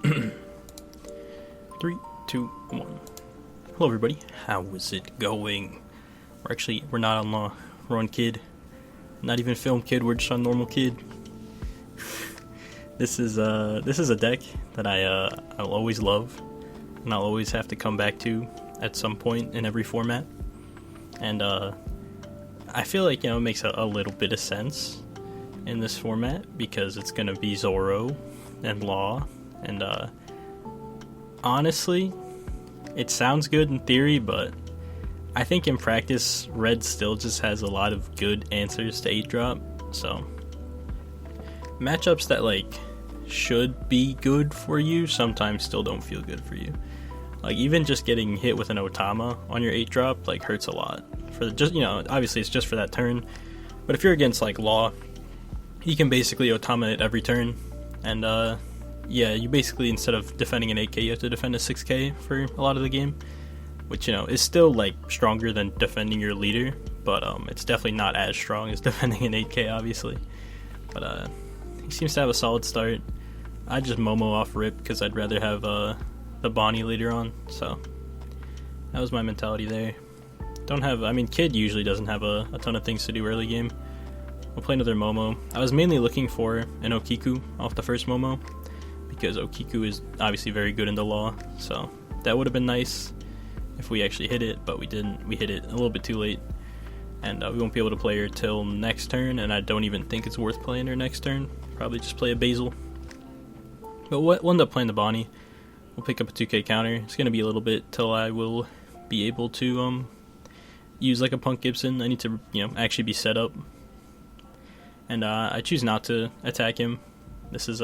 Three, two, one. Hello everybody, how is it going? We're not on law, we're on kid. Not even film kid, we're just on normal kid. This is a deck that I'll always love, and I'll always have to come back to at some point in every format. And I feel like, it makes a little bit of sense in this format because it's gonna be Zoro and Law, and honestly, it sounds good in theory, but I think in practice, Red still just has a lot of good answers to 8-drop, so matchups that, should be good for you sometimes still don't feel good for you. Even just getting hit with an Otama on your 8-drop, hurts a lot. Obviously it's just for that turn, but if you're against, Law, you can basically Otama it every turn, and, you basically, instead of defending an 8k, you have to defend a 6k for a lot of the game, which, is still, stronger than defending your leader, but, it's definitely not as strong as defending an 8k, obviously. But, he seems to have a solid start. I just Momo off rip, because I'd rather have, the Bonnie leader on, so that was my mentality there. Kid usually doesn't have a ton of things to do early game. We'll play another Momo. I was mainly looking for an Okiku off the first Momo, because Okiku is obviously very good in the Law, so that would have been nice if we actually hit it, but we didn't. We hit it a little bit too late, and we won't be able to play her till next turn, and I don't even think it's worth playing her next turn. Probably just play a Basil. But we'll end up playing the Bonnie. We'll pick up a 2k counter. It's going to be a little bit till I will be able to use a Punk Gibson. I need to actually be set up, and I choose not to attack him. This is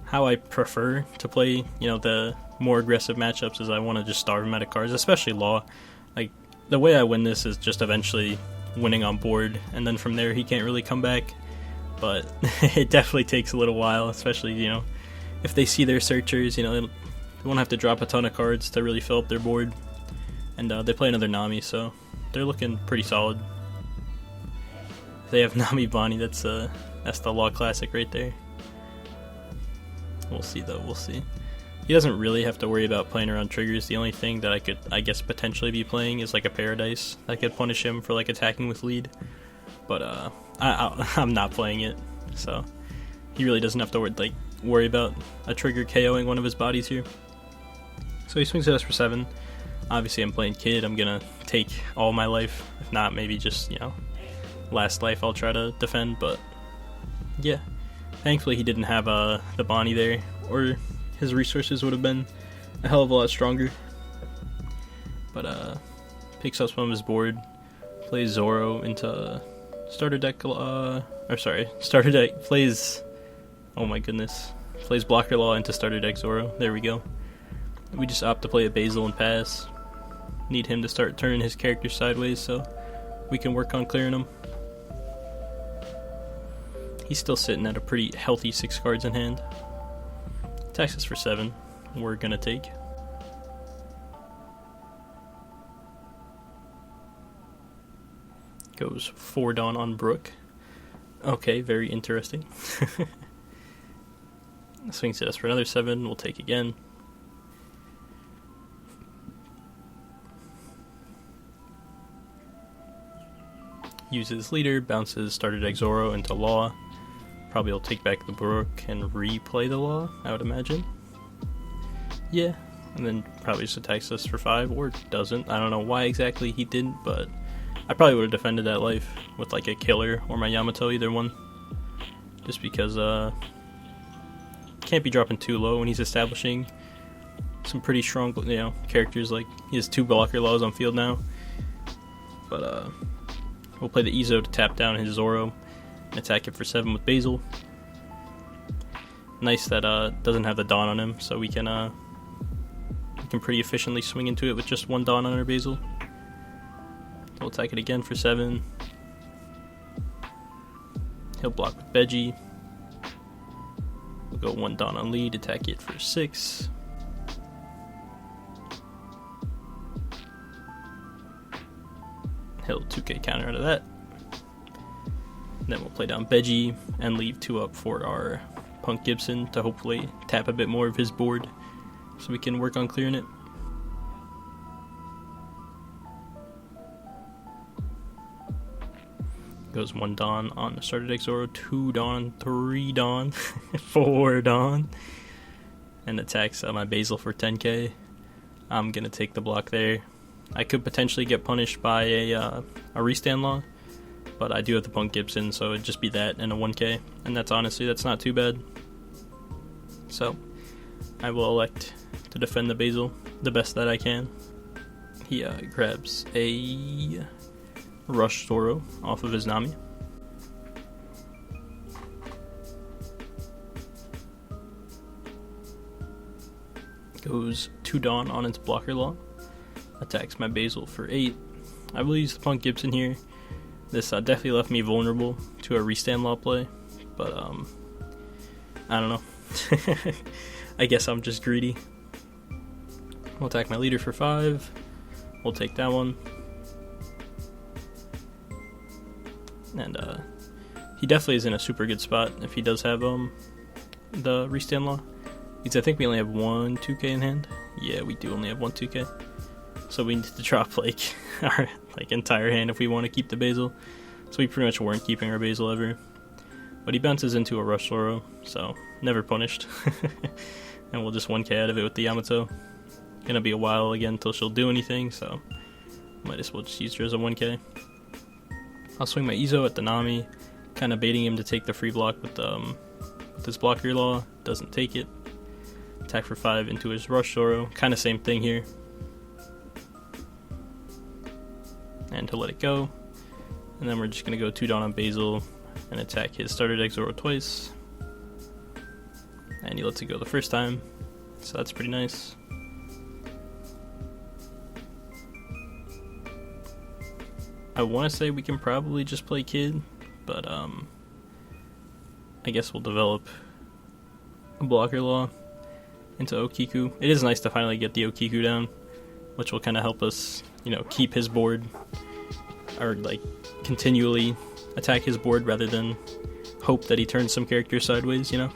how I prefer to play, the more aggressive matchups, is I want to just starve him out of cards, especially Law. The way I win this is just eventually winning on board, and then from there he can't really come back, but it definitely takes a little while, especially, if they see their searchers, they won't have to drop a ton of cards to really fill up their board, and they play another Nami, so they're looking pretty solid. They have Nami Bonnie, that's the Law Classic right there. We'll see though, we'll see. He doesn't really have to worry about playing around triggers. The only thing that I could, potentially be playing is a Paradise that could punish him for attacking with lead. But I'm not playing it, so he really doesn't have to worry about a trigger KOing one of his bodies here. So he swings at us for 7. Obviously I'm playing Kid, I'm gonna take all my life. If not, maybe just, last life I'll try to defend, but yeah. Thankfully he didn't have the Bonnie there, or his resources would have been a hell of a lot stronger. But picks up some of his board, plays Zoro into starter deck, starter deck, plays Blocker Law into starter deck Zoro, there we go. We just opt to play a Basil and pass. Need him to start turning his character sideways so we can work on clearing him. He's still sitting at a pretty healthy 6 cards in hand. Attacks us for 7. We're gonna take. Goes 4 Dawn on Brook. Okay, very interesting. Swings at us for another 7. We'll take again. Uses leader, bounces starter deck Zoro into Law. Probably will take back the Brook and replay the Law, I would imagine. Yeah, and then probably just attacks us for 5, or doesn't. I don't know why exactly he didn't, but I probably would have defended that life with a killer or my Yamato, either one. Just because can't be dropping too low when he's establishing some pretty strong characters. He has 2 Blocker Laws on field now. But we'll play the Izo to tap down his Zoro and attack it for 7 with Basil. Nice that doesn't have the Dawn on him, so we can pretty efficiently swing into it with just 1 Dawn on our Basil. We'll attack it again for 7. He'll block with Veggie. We'll go 1 Dawn on lead, attack it for 6. He'll 2k counter out of that. Then we'll play down Veggie and leave 2 up for our Punk Gibson to hopefully tap a bit more of his board so we can work on clearing it. Goes 1 Dawn on the starter deck Zoro, 2 Dawn, 3 Dawn, 4 Dawn, and attacks my Basil for 10k. I'm gonna take the block there. I could potentially get punished by a restand law, but I do have the Punk Gibson, so it'd just be that and a 1k, and that's not too bad. So I will elect to defend the Basil the best that I can. He grabs a Rush Zoro off of his Nami. Goes 2 Dawn on its blocker law. Attacks my Basil for 8. I will use the Punk Gibson here. This definitely left me vulnerable to a restand law play, but I don't know. I guess I'm just greedy. We'll attack my leader for 5. We'll take that one. And he definitely is in a super good spot if he does have the restand law. Because I think we only have 1 2k in hand. Yeah, we do only have 1 2k. So we need to drop like our entire hand if we want to keep the Basil. So we pretty much weren't keeping our Basil ever. But he bounces into a Rush Zoro, so never punished. And we'll just 1k out of it with the Yamato. Gonna be a while again until she'll do anything, so might as well just use her as a 1k. I'll swing my Izo at the Nami, kind of baiting him to take the free block with this blocker law. Doesn't take it. Attack for 5 into his Rush Zoro. Kind of same thing here. And to let it go. And then we're just going to go 2 Dawn on Basil and attack his starter deck Zoro twice. And he lets it go the first time. So that's pretty nice. I want to say we can probably just play Kid, but I guess we'll develop a blocker law into Okiku. It is nice to finally get the Okiku down, which will kind of help us, keep his board, or continually attack his board rather than hope that he turns some characters sideways, I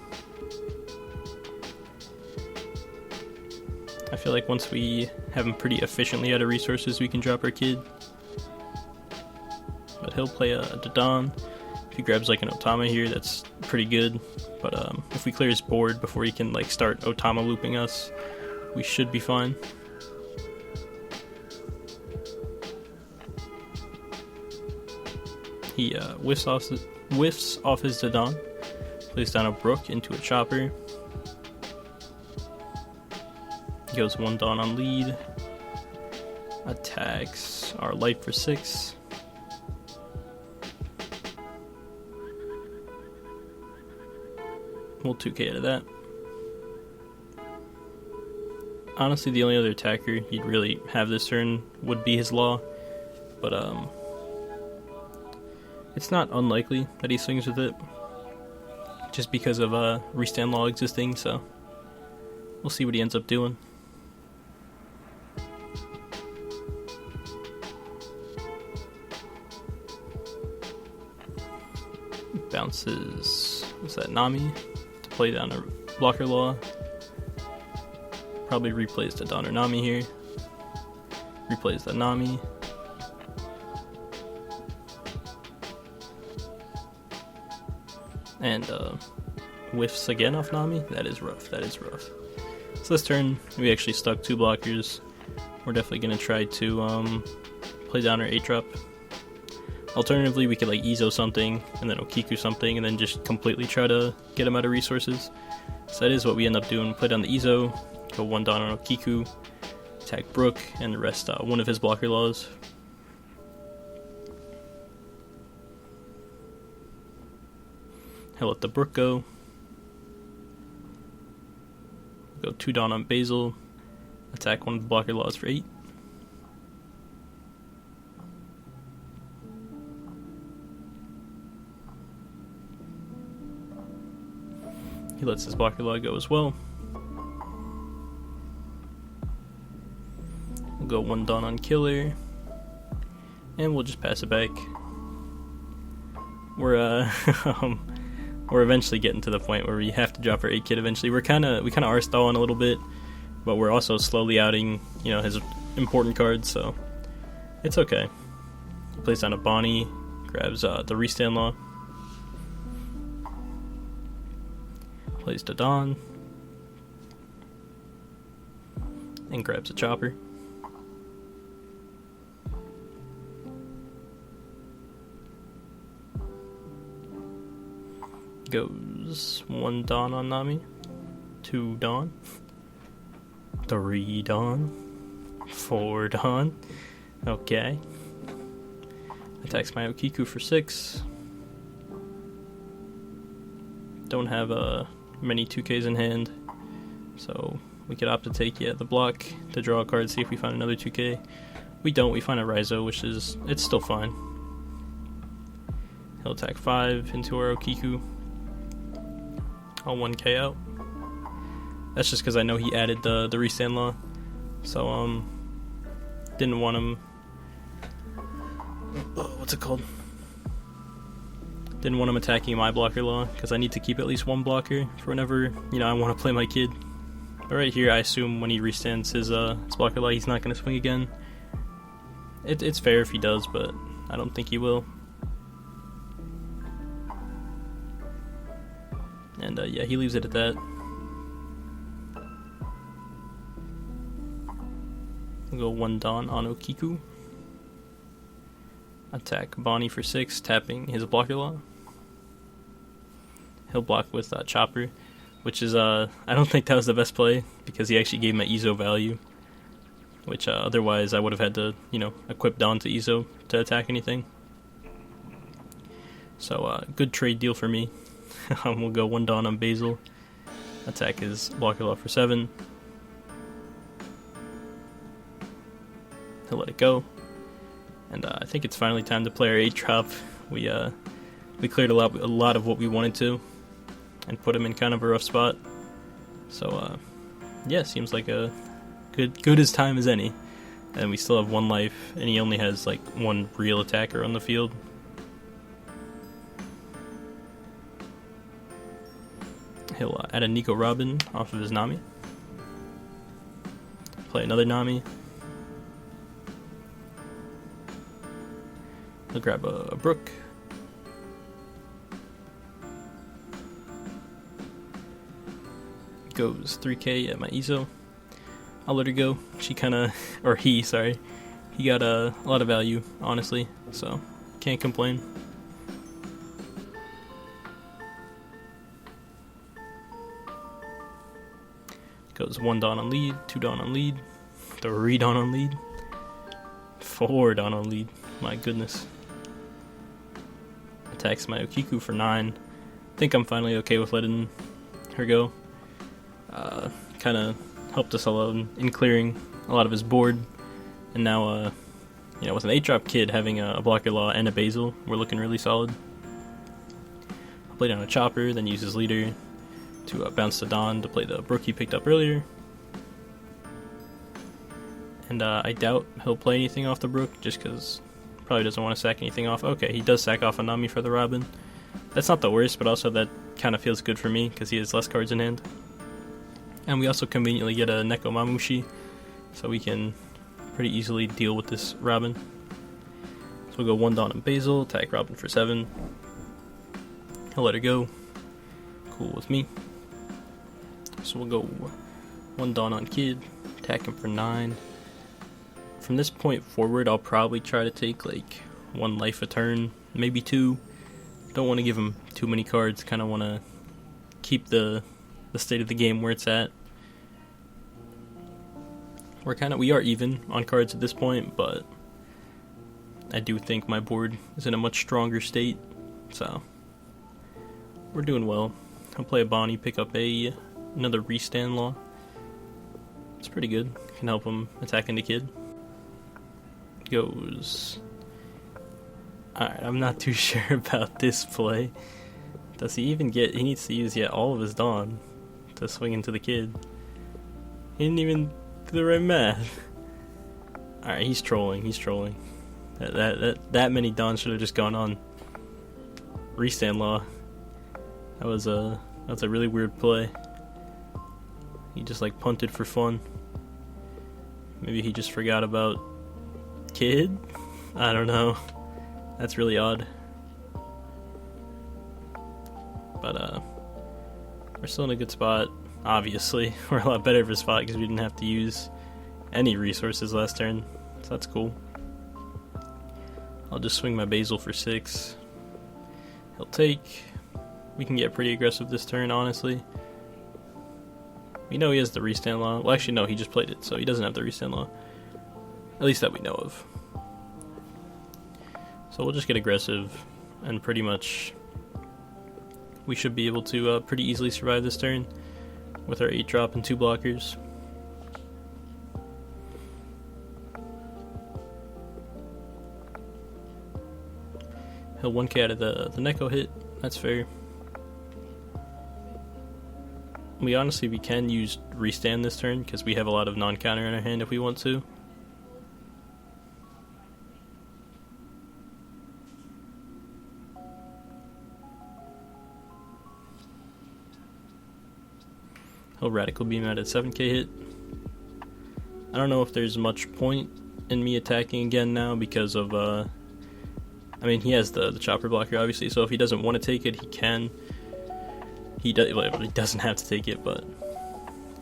feel like once we have him pretty efficiently out of resources, we can drop our Kid. But he'll play a Dadan. If he grabs an Otama here, that's pretty good. But if we clear his board before he can start Otama looping us, we should be fine. He whiffs off his Dadan, plays down a Brook into a Chopper. Goes 1 Dawn on lead. Attacks our Light for 6. We'll 2k out of that. Honestly, the only other attacker he'd really have this turn would be his Law, but it's not unlikely that he swings with it, just because of restand Law existing, so we'll see what he ends up doing. Bounces, what's that, Nami? Play down a blocker law. Probably replays the Don or Nami here. Replays the Nami. And whiffs again off Nami. That is rough. So this turn we actually stuck 2 blockers. We're definitely gonna try to play down our 8-drop. Alternatively, we could Izo something, and then Okiku something, and then just completely try to get him out of resources. So that is what we end up doing. Play down the Izo, go 1 Dawn on Okiku, attack Brook, and the rest one of his blocker laws. He'll let the Brook go. Go 2 Dawn on Basil, attack one of the blocker laws for 8. He lets his blocker law go as well. We'll go 1 Dawn on Killer. And we'll just pass it back. We're we're eventually getting to the point where we have to drop our 8 kid eventually. We kind of are stalling a little bit, but we're also slowly outing, you know, his important cards, so it's okay. He plays down a Bonnie, grabs the Restand Law, plays to Dawn, and grabs a Chopper. Goes 1 Dawn on Nami, 2 Dawn, 3 Dawn, 4 Dawn. Okay. Attacks my Okiku for 6. Don't have many 2Ks in hand, so we could opt to take the block to draw a card, see if we find another 2K. We don't, we find a Raizo, which is, it's still fine. He'll attack 5 into our Okiku. I'll 1K out. That's just because I know he added the Restand Law, so didn't want him. What's it called? Didn't want him attacking my blocker law because I need to keep at least 1 blocker for whenever, you know, I want to play my kid. But right here, I assume when he restands his blocker law, he's not going to swing again. It's fair if he does, but I don't think he will. And yeah, he leaves it at that. We'll go 1 Dawn on Okiku. Attack Bonnie for 6, tapping his blocker law. He'll block with Chopper, which is, I don't think that was the best play, because he actually gave him an Izo value, which otherwise I would have had to, you know, equip Dawn to Izo to attack anything. So, good trade deal for me. We'll go 1 Dawn on Basil, attack his blocker law for 7. He'll let it go. And I think it's finally time to play our 8-drop. We cleared a lot of what we wanted to, and put him in kind of a rough spot. So yeah, seems like a good as time as any. And we still have 1 life, and he only has like 1 real attacker on the field. He'll add a Nico Robin off of his Nami. Play another Nami. He'll grab a Brook. Goes 3K at my Izo. I'll let her go. She kinda, or he, sorry. He got a lot of value, honestly, so can't complain. Goes 1 Dawn on lead, 2 Dawn on lead, 3 Dawn on lead, 4 Dawn on lead. My goodness. Attacks my Okiku for 9. I think I'm finally okay with letting her go. Kind of helped us alone in clearing a lot of his board. And now, you know, with an 8-drop kid having a blocker law and a Basil, we're looking really solid. I'll play down a Chopper, then use his leader to bounce to Dawn to play the Brook he picked up earlier. And I doubt he'll play anything off the Brook, just because probably doesn't want to sack anything off. Okay, he does sack off a Nami for the Robin. That's not the worst, but also that kind of feels good for me, because he has less cards in hand. And we also conveniently get a Neko Mamushi, so we can pretty easily deal with this Robin. So we'll go 1 Dawn and Basil, attack Robin for 7. He'll let her go. Cool with me. So we'll go 1 Dawn on Kid, attack him for 9. From this point forward, I'll probably try to take like 1 life a turn, maybe 2. Don't want to give him too many cards, kind of want to keep the state of the game where it's at. We are even on cards at this point, but I do think my board is in a much stronger state, so we're doing well. I'll play a Bonnie, pick up another Restand Law. It's pretty good. Can help him attacking the kid. Goes. Alright, I'm not too sure about this play. Does he even get... He needs to use, all of his Dawn to swing into the kid. He didn't even do the right math. Alright, he's trolling. That many Dawns should have just gone on Restand Law. That's a really weird play. He just like punted for fun. Maybe he just forgot about kid? I don't know. That's really odd. But we're still in a good spot, obviously. We're a lot better of a spot because we didn't have to use any resources last turn. So that's cool. I'll just swing my basil for 6. He'll take. We can get pretty aggressive this turn, honestly. We know he has the restand law. Well, actually, no, he just played it, so he doesn't have the restand law. At least that we know of. So we'll just get aggressive, and pretty much we should be able to pretty easily survive this turn with our 8-drop and 2 blockers. He'll 1k out of the Neko hit. That's fair. We can use restand this turn because we have a lot of non-counter in our hand if we want to. He'll radical beam out at 7k hit. I don't know if there's much point in me attacking again now because of I mean, he has the chopper blocker obviously, so if he doesn't want to take it, he can. He doesn't have to take it, but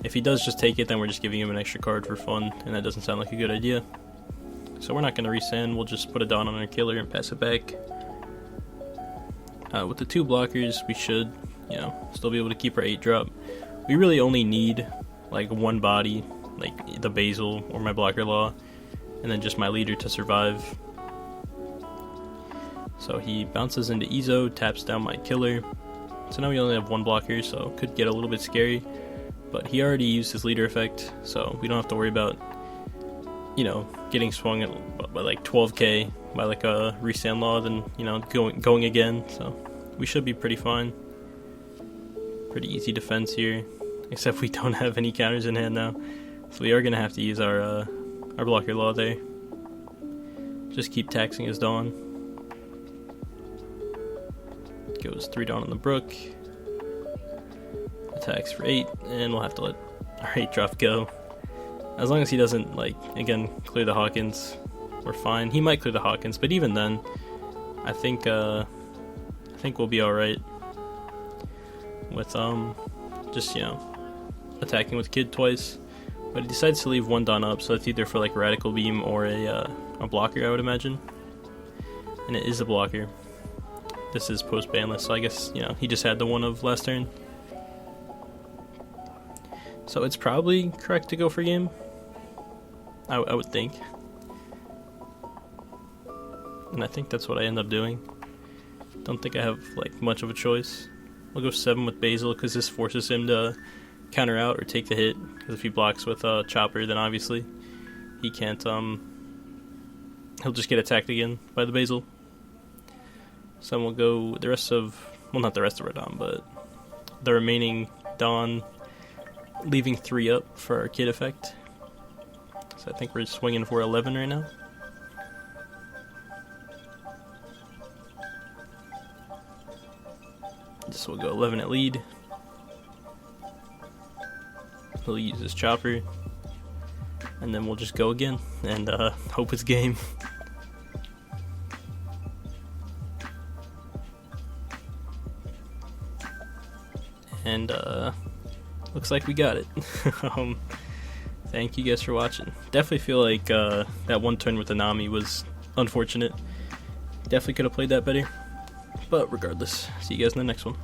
if he does just take it, then we're just giving him an extra card for fun, and that doesn't sound like a good idea. So we're not going to resend, we'll just put a Dawn on our killer and pass it back. With the 2 blockers, we should, still be able to keep our 8-drop. We really only need, like, 1 body, like the Basil or my blocker law, and then just my leader to survive. So he bounces into Ezo, taps down my killer. So now we only have 1 blocker, so could get a little bit scary. But he already used his leader effect, so we don't have to worry about, getting swung at by like 12k by like a restand law, then, going again. So we should be pretty fine. Pretty easy defense here, except we don't have any counters in hand now. So we are going to have to use our blocker law there. Just keep taxing his Dawn. Goes 3 Dawn on the Brook. Attacks for 8, and we'll have to let our 8-drop go. As long as he doesn't, again, clear the Hawkins, we're fine. He might clear the Hawkins, but even then, I think we'll be alright with, just, attacking with Kid twice. But he decides to leave 1 Dawn up, so it's either for, Radical Beam or a blocker, I would imagine. And it is a blocker. This is post-banless, so I guess, he just had the one of last turn. So it's probably correct to go for game. I would think. And I think that's what I end up doing. Don't think I have, much of a choice. I'll go 7 with Basil, because this forces him to counter out or take the hit. Because if he blocks with Chopper, then obviously he can't, he'll just get attacked again by the Basil. So we'll go the rest of, well, not the rest of our Dawn, but the remaining Dawn, leaving 3 up for our Kid effect. So I think we're swinging for 11 right now. This will go 11 at lead. He'll use his Chopper, and then we'll just go again and hope it's game. And looks like we got it. Thank you guys for watching. Definitely feel like that one turn with the Nami was unfortunate. Definitely could have played that better. But regardless, see you guys in the next one.